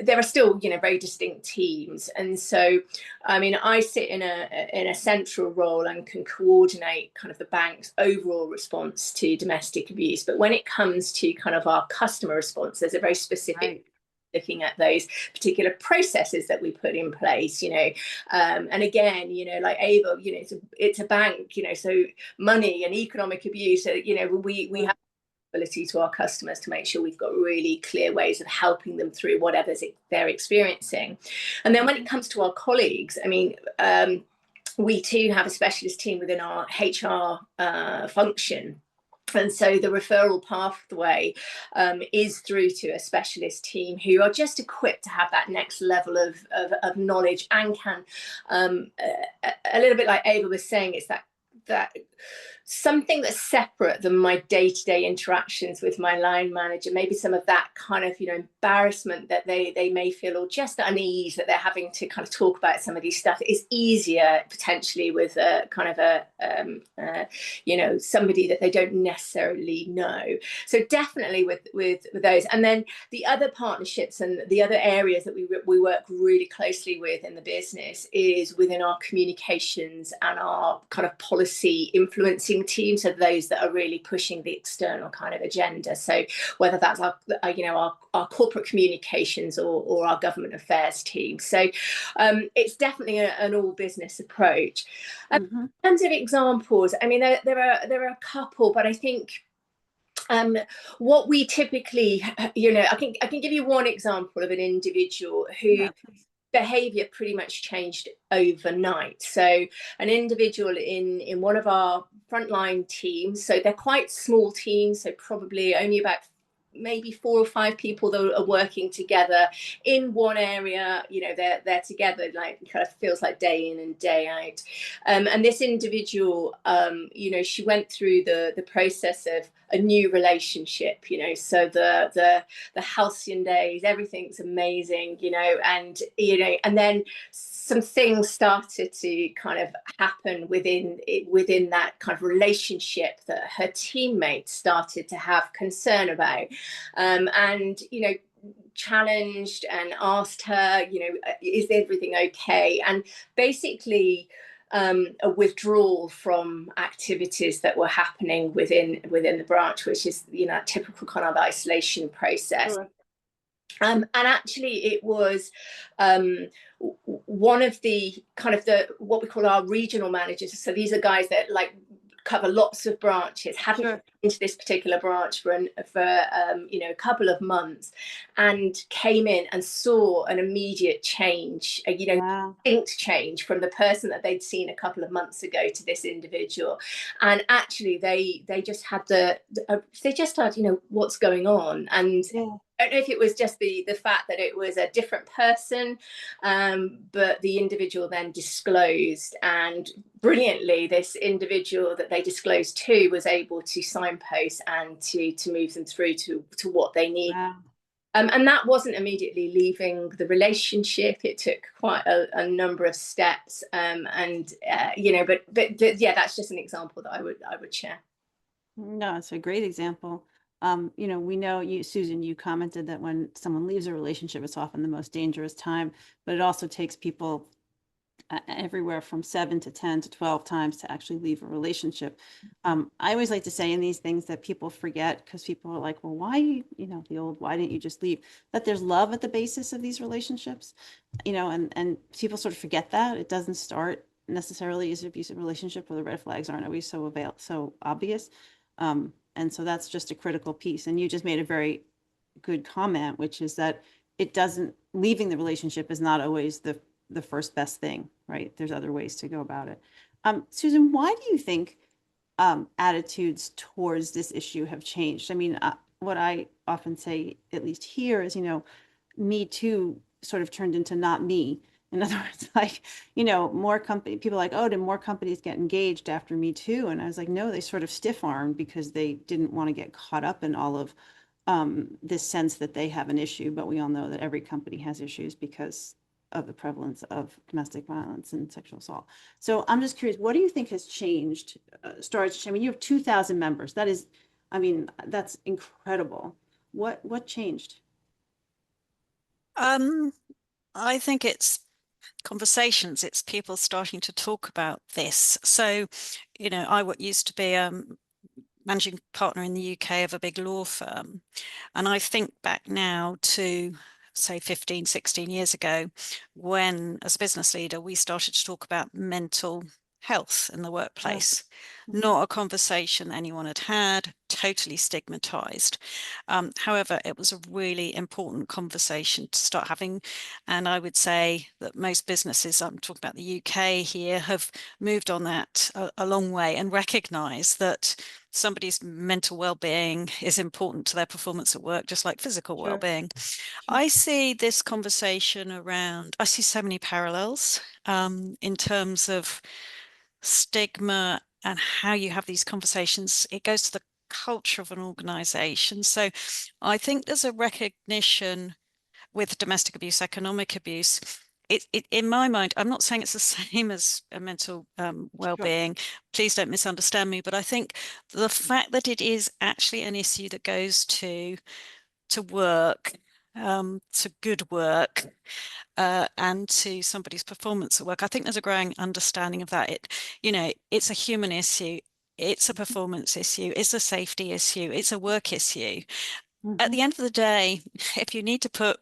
there are still, very distinct teams. And so, I mean, I sit in a central role and can coordinate kind of the bank's overall response to domestic abuse. But when it comes to kind of our customer response, there's a very specific Right. looking at those particular processes that we put in place, and again, like Ava, it's a bank, so money and economic abuse, we have ability to our customers to make sure we've got really clear ways of helping them through whatever they're experiencing. And then when it comes to our colleagues, I mean, we too have a specialist team within our HR function. And so the referral pathway is through to a specialist team who are just equipped to have that next level of knowledge and can, a little bit like Ava was saying, it's that something that's separate than my day-to-day interactions with my line manager, maybe some of that kind of embarrassment that they may feel, or just unease that they're having to kind of talk about some of these stuff, is easier potentially with a kind of somebody that they don't necessarily know. So definitely with those. And then the other partnerships and the other areas that we work really closely with in the business is within our communications and our kind of policy influencing teams, of those that are really pushing the external kind of agenda. So whether that's our corporate communications or our government affairs team. So it's definitely an all business approach. Mm-hmm. In terms of examples, I mean, there are a couple, but I think what we typically, I can give you one example of an individual who behavior pretty much changed overnight. So an individual in one of our frontline teams, so they're quite small teams, so probably only about maybe 4 or 5 people that are working together in one area, they're together, like, kind of feels like day in and day out. And this individual, she went through the process of a new relationship, so the halcyon days, everything's amazing, and then some things started to kind of happen within that kind of relationship that her teammates started to have concern about, and challenged and asked her, is everything okay? And basically a withdrawal from activities that were happening within the branch, which is that typical kind of isolation process. Sure. And actually it was one of the kind of what we call our regional managers. So these are guys that like cover lots of branches, hadn't been into this particular branch for a couple of months, and came in and saw an immediate change, distinct change from the person that they'd seen a couple of months ago to this individual. And actually they just had they just started, what's going on? And I don't know if it was just the fact that it was a different person, but the individual then disclosed, and brilliantly, this individual that they disclosed to was able to signpost and to move them through to what they need. Wow. And that wasn't immediately leaving the relationship. It took quite a number of steps, but that's just an example that I would share. No, it's a great example. We know you, Susan, you commented that when someone leaves a relationship, it's often the most dangerous time, but it also takes people everywhere from 7 to 10 to 12 times to actually leave a relationship. I always like to say in these things that people forget, because people are like, well, why, the old, why didn't you just leave? That there's love at the basis of these relationships, and people sort of forget that. It doesn't start necessarily as an abusive relationship where the red flags aren't always so obvious. And so that's just a critical piece. And you just made a very good comment, which is that leaving the relationship is not always the first best thing, right? There's other ways to go about it. Susan, why do you think attitudes towards this issue have changed? I mean, what I often say, at least here, is, Me Too sort of turned into not me. In other words, like, you know, people are like, oh, did more companies get engaged after Me Too? And I was like, no, they sort of stiff-armed because they didn't want to get caught up in all of this sense that they have an issue. But we all know that every company has issues because of the prevalence of domestic violence and sexual assault. So I'm just curious, what do you think has changed? Storage, I mean, you have 2,000 members. That is, I mean, that's incredible. What changed? I think it's conversations. It's people starting to talk about this. So, you know, I used to be managing partner in the UK of a big law firm. And I think back now to, say, 15, 16 years ago, when as a business leader, we started to talk about mental health in the workplace. Not a conversation anyone had had, totally stigmatized. However, it was a really important conversation to start having. And I would say that most businesses, I'm talking about the UK here, have moved on that a long way and recognize that somebody's mental well-being is important to their performance at work, just like physical Sure. well-being. I see this conversation around, I see so many parallels in terms of stigma and how you have these conversations. It goes to the culture of an organization. So I think there's a recognition with domestic abuse, economic abuse. In my mind, I'm not saying it's the same as a mental well-being. Please don't misunderstand me, but I think the fact that it is actually an issue that goes to work, to good work, and to somebody's performance at work. I think there's a growing understanding of that. You know, it's a human issue. It's a performance issue. It's a safety issue. It's a work issue. At the end of the day, if you need to put,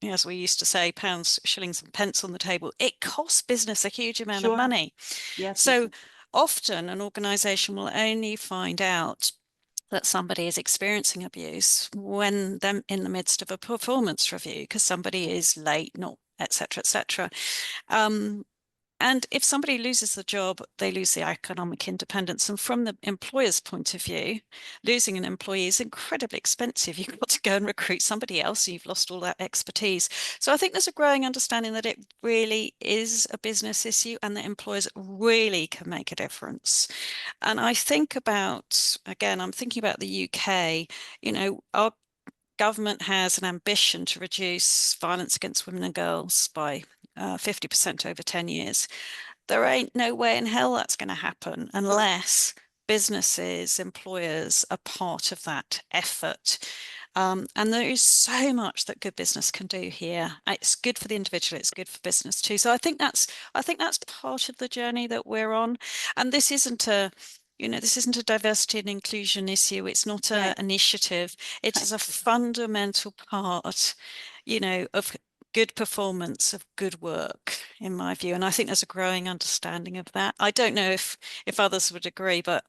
as we used to say, pounds, shillings, and pence on the table, it costs business a huge amount of money. Yes. So often an organization will only find out that somebody is experiencing abuse when they're in the midst of a performance review because somebody is late, not et cetera, and if somebody loses the job, they lose the economic independence. And from the employer's point of view, losing an employee is incredibly expensive. You've got to go and recruit somebody else. You've lost all that expertise. So I think there's a growing understanding that it really is a business issue and that employers really can make a difference. And I think about, again, I'm thinking about the UK, you know, our government has an ambition to reduce violence against women and girls by 50% over 10 years. There ain't no way in hell that's going to happen unless businesses, employers are part of that effort. And there is so much that good business can do here. It's good for the individual, it's good for business too. So I think that's part of the journey that we're on. And this isn't a diversity and inclusion issue. It's not an initiative. It is a fundamental part, you know, of good performance, of good work, in my view. And I think there's a growing understanding of that. I don't know if others would agree, but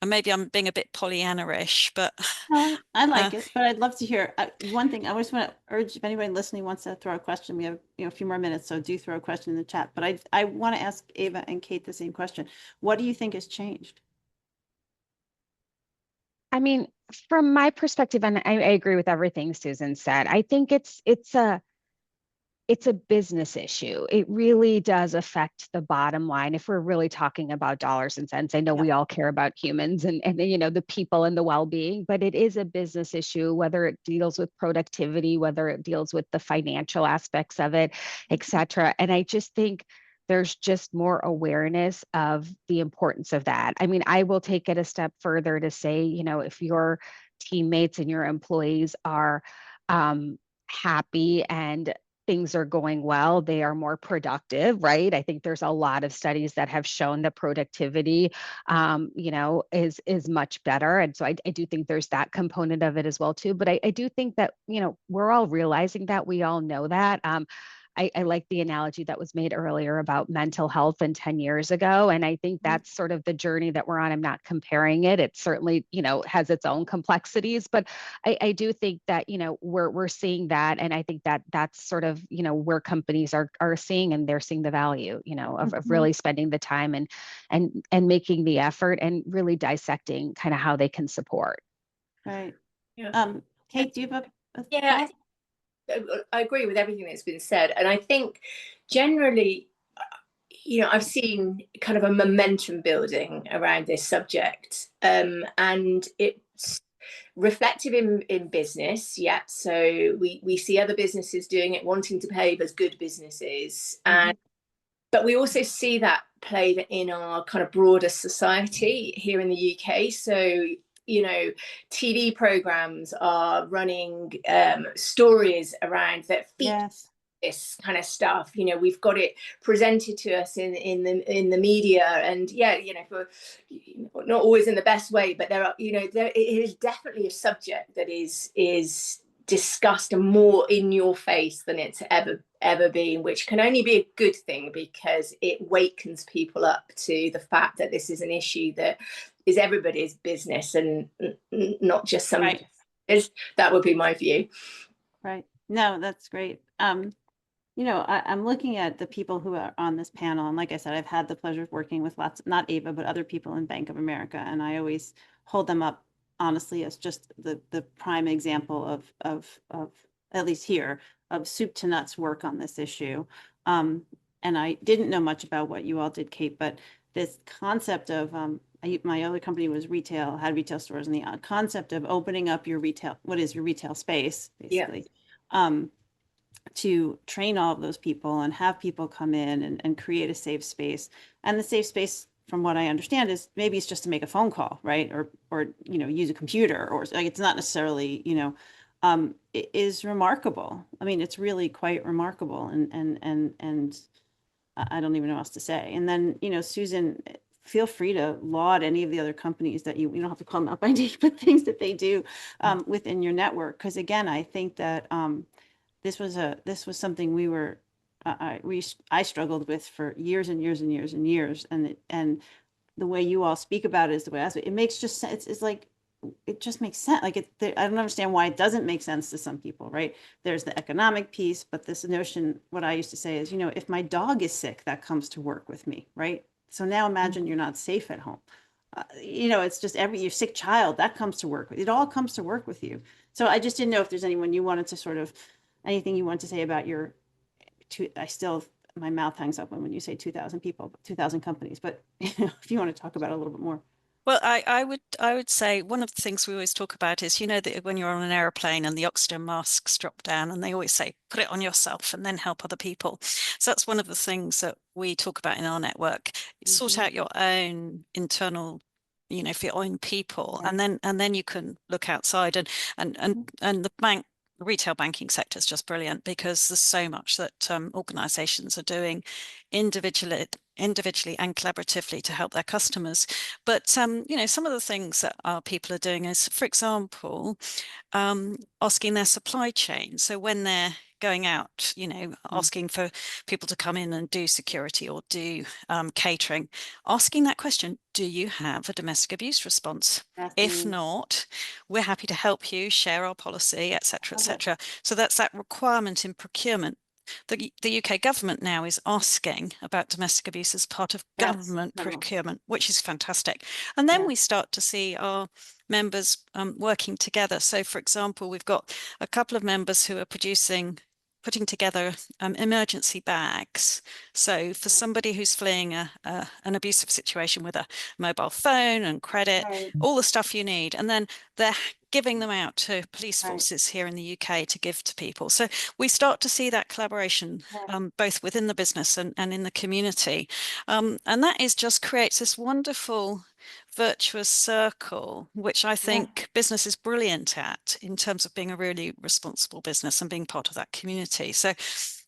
maybe I'm being a bit Pollyanna-ish, but no, I like it, but I'd love to hear one thing. I just want to urge if anybody listening wants to throw a question, we have a few more minutes, so do throw a question in the chat. But I want to ask Ava and Kate the same question. What do you think has changed? I mean, from my perspective, and I agree with everything Susan said, I think it's a business issue. It really does affect the bottom line if we're really talking about dollars and cents. I know we all care about humans and you know, the people and the well-being, but it is a business issue, whether it deals with productivity, whether it deals with the financial aspects of it, et cetera. And I just think there's just more awareness of the importance of that. I mean, I will take it a step further to say, you know, if your teammates and your employees are happy and things are going well, they are more productive, right? I think there's a lot of studies that have shown that productivity, you know, is much better. And so I do think there's that component of it as well too. But I do think that, you know, we're all realizing that, we all know that. I like the analogy that was made earlier about mental health and 10 years ago. And I think that's sort of the journey that we're on. I'm not comparing it. It certainly, you know, has its own complexities, but I do think that, you know, we're seeing that. And I think that that's sort of, you know, where companies are seeing, and they're seeing the value, you know, of really spending the time and making the effort and really dissecting kind of how they can support. Right. Kate, do you have a I agree with everything that's been said. And I think, generally, you know, I've seen kind of a momentum building around this subject, and it's reflective in business. Yeah, so we see other businesses doing it, wanting to behave as good businesses, and but we also see that played in our kind of broader society here in the UK. So, you know, TV programs are running stories around that feature Yes. this kind of stuff. You know, we've got it presented to us in the media, and yeah, you know, for not always in the best way, but there are, you know, there it is definitely a subject that is discussed and more in your face than it's ever been, which can only be a good thing because it wakens people up to the fact that this is an issue that is everybody's business and not just some. Right. That would be my view. Right. No, that's great. You know, I'm looking at the people who are on this panel, and like I said, I've had the pleasure of working with lots, not Ava, but other people in Bank of America, and I always hold them up honestly as just the prime example of at least here of soup to nuts work on this issue. And I didn't know much about what you all did, Kate, but this concept of my other company was retail, had retail stores, and the concept of opening up your retail, what is your retail space, basically. Yeah. To train all of those people and have people come in and create a safe space. And the safe space, from what I understand, is maybe it's just to make a phone call, right? Or you know, use a computer, or like it's not necessarily, you know, it is remarkable. I mean, it's really quite remarkable. And I don't even know what else to say. And then, you know, Susan, feel free to laud any of the other companies that you don't have to call them out by name, but things that they do within your network. Because again, I think that this was something we were I struggled with for years and years and years and years, and the way you all speak about it is the way I speak. It makes just sense. It's like it just makes sense. Like I don't understand why it doesn't make sense to some people, right? There's the economic piece, but this notion, what I used to say is, you know, if my dog is sick, that comes to work with me, right? So now imagine you're not safe at home. You know, it's just your sick child that comes to work with. It all comes to work with you. So I just didn't know if there's anyone you wanted to sort of anything you want to say about your my mouth hangs up when you say 2,000 people, 2,000 companies, but you know, if you want to talk about it a little bit more. Well, I would say one of the things we always talk about is, you know, that when you're on an airplane and the oxygen masks drop down, and they always say, put it on yourself and then help other people. So that's one of the things that we talk about in our network. Sort out your own internal, you know, for your own people, and then you can look outside and the retail banking sector is just brilliant because there's so much that organizations are doing individually and collaboratively to help their customers. But you know, some of the things that our people are doing is, for example, asking their supply chain. So when they're going out, you know, asking for people to come in and do security or do catering, asking that question, do you have a domestic abuse response? If not, we're happy to help you, share our policy, etc., etc. So that's that requirement in procurement. The UK government now is asking about domestic abuse as part of government procurement, which is fantastic. And then we start to see our members working together. So, for example, we've got a couple of members who are putting together emergency bags. So for somebody who's fleeing an abusive situation with a mobile phone and credit, all the stuff you need, and then they're giving them out to police forces here in the UK to give to people. So we start to see that collaboration both within the business and in the community. And that just creates this wonderful virtuous circle, which I think business is brilliant at in terms of being a really responsible business and being part of that community. So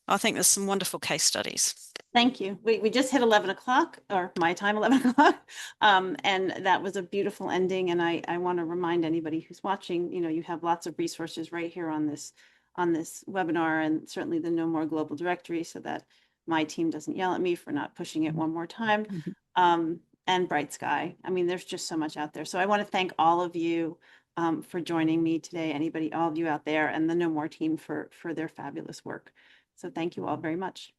I think there's some wonderful case studies. Thank you. We just hit 11 o'clock, or my time, 11 o'clock. And that was a beautiful ending. And I want to remind anybody who's watching, you know, you have lots of resources right here on this webinar, and certainly the No More Global Directory, so that my team doesn't yell at me for not pushing it one more time. And Bright Sky. I mean, there's just so much out there. So I want to thank all of you for joining me today. All of you out there, and the No More team for their fabulous work. So thank you all very much.